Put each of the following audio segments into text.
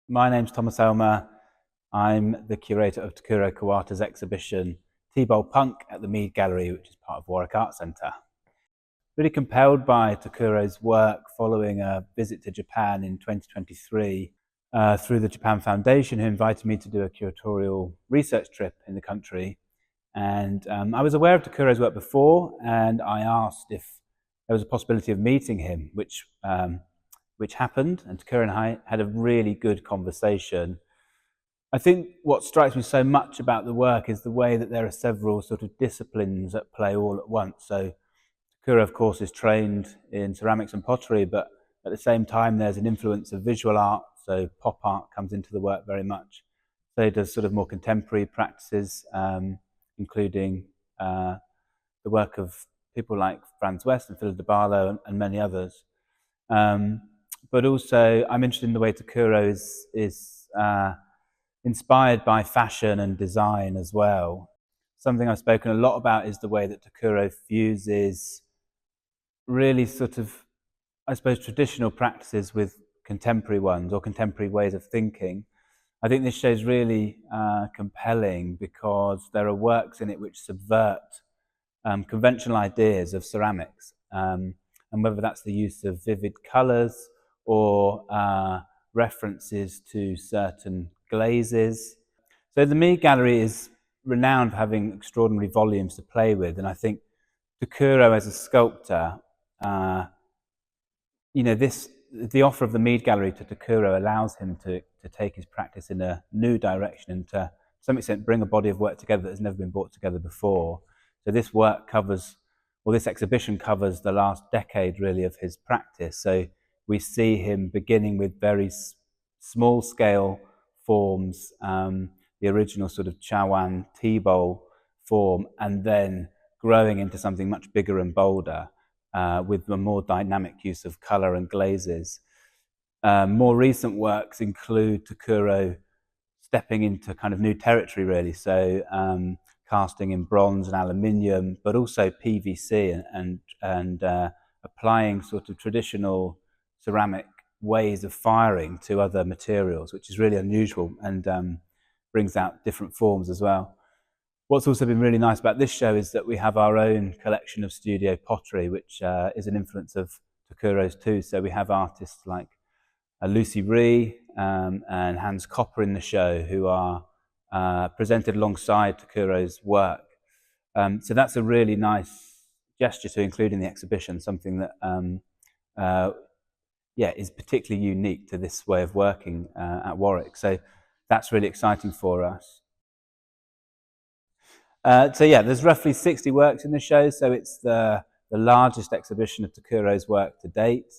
My name's Thomas Ellmer. I'm the curator of Takuro Kuwata's exhibition T-Bowl Punk at the Mead Gallery, which is part of Warwick Art Centre. Really compelled by Takuro's work following a visit to Japan in 2023 through the Japan Foundation, who invited me to do a curatorial research trip in the country. And I was aware of Takuro's work before, and I asked if there was a possibility of meeting him, which happened, and Takuro and I had a really good conversation. I think what strikes me so much about the work is the way that there are several sort of disciplines at play all at once. So Takuro, of course, is trained in ceramics and pottery, but at the same time, there's an influence of visual art. So pop art comes into the work very much. So he does sort of more contemporary practices, including the work of people like Franz West and Philip de Barlow and many others. But also, I'm interested in the way Takuro is inspired by fashion and design as well. Something I've spoken a lot about is the way that Takuro fuses really sort of, I suppose, traditional practices with contemporary ones or contemporary ways of thinking. I think this show is really compelling because there are works in it which subvert conventional ideas of ceramics, and whether that's the use of vivid colours or references to certain glazes. So the Mead Gallery is renowned for having extraordinary volumes to play with, and I think Takuro as a sculptor, the offer of the Mead Gallery to Takuro allows him to take his practice in a new direction and to some extent bring a body of work together that has never been brought together before. So this work this exhibition covers the last decade really of his practice. So we see him beginning with very small scale forms, the original sort of Chawan T-bowl form, and then growing into something much bigger and bolder with a more dynamic use of colour and glazes. More recent works include Takuro stepping into kind of new territory really, so casting in bronze and aluminium, but also PVC and applying sort of traditional ceramic ways of firing to other materials, which is really unusual and brings out different forms as well. What's also been really nice about this show is that we have our own collection of studio pottery, which is an influence of Takuro's too. So we have artists like Lucy Ree and Hans Copper in the show, who are presented alongside Takuro's work. So that's a really nice gesture to include in the exhibition, something that is particularly unique to this way of working at Warwick. So that's really exciting for us. There's roughly 60 works in the show, so it's the largest exhibition of Takuro's work to date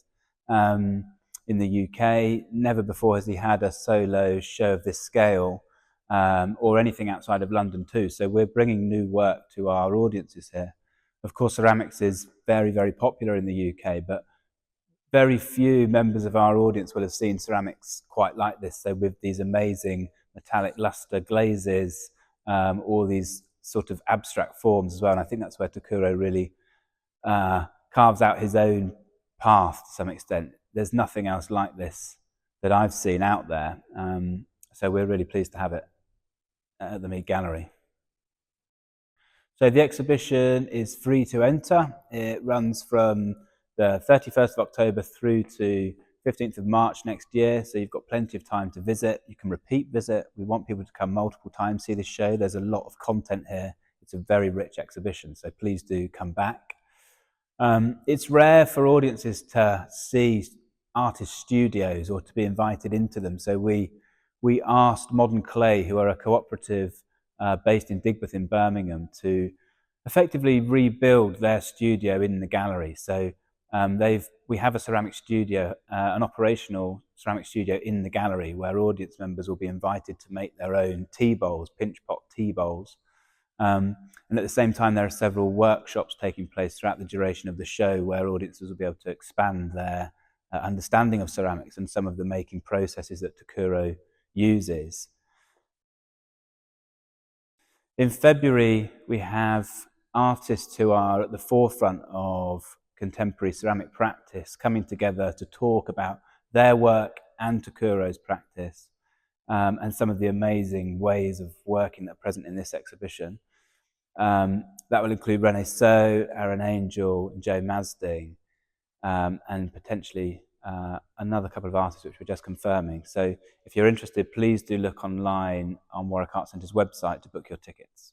in the UK. Never before has he had a solo show of this scale, or anything outside of London too. So we're bringing new work to our audiences here. Of course, ceramics is very, very popular in the UK, but very few members of our audience will have seen ceramics quite like this. So with these amazing metallic luster glazes, all these sort of abstract forms as well. And I think that's where Takuro really carves out his own path to some extent. There's nothing else like this that I've seen out there. So we're really pleased to have it at the Mead Gallery. So the exhibition is free to enter. It runs from the 31st of October through to 15th of March next year. So you've got plenty of time to visit. You can repeat visit. We want people to come multiple times, see this show. There's a lot of content here. It's a very rich exhibition, so please do come back. It's rare for audiences to see artist studios or to be invited into them. So we asked Modern Clay, who are a cooperative based in Digbeth in Birmingham, to effectively rebuild their studio in the gallery. So we have a ceramic studio, an operational ceramic studio in the gallery, where audience members will be invited to make their own tea bowls, pinch pot tea bowls. And at the same time, there are several workshops taking place throughout the duration of the show, where audiences will be able to expand their understanding of ceramics and some of the making processes that Takuro uses. In February, we have artists who are at the forefront of contemporary ceramic practice coming together to talk about their work and Takuro's practice. and some of the amazing ways of working that are present in this exhibition. That will include René So, Aaron Angel, and Joe Masding, and potentially another couple of artists which we're just confirming. So if you're interested, please do look online on Warwick Art Centre's website to book your tickets.